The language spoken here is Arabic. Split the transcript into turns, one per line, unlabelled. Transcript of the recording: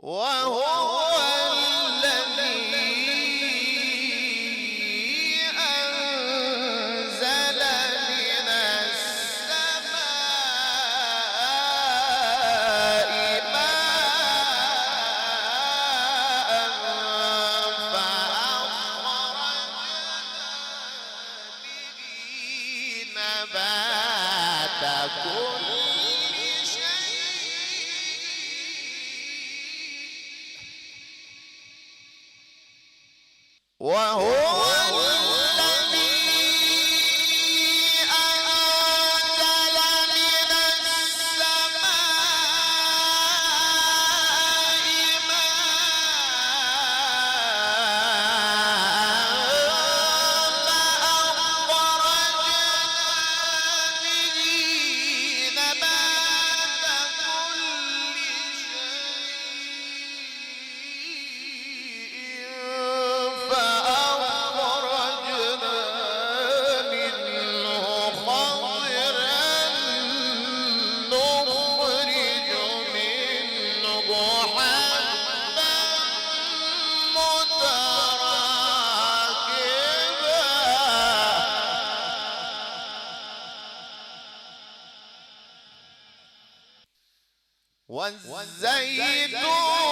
وهو الذي أنزل من السماء ماء فأخرجنا به نبات كل وهو الذي أنزل من السماء ماء فأخرجنا به نبات كل شيء فأخرجنا منه خضرا نخرج منه حبا متراكبا والزيتون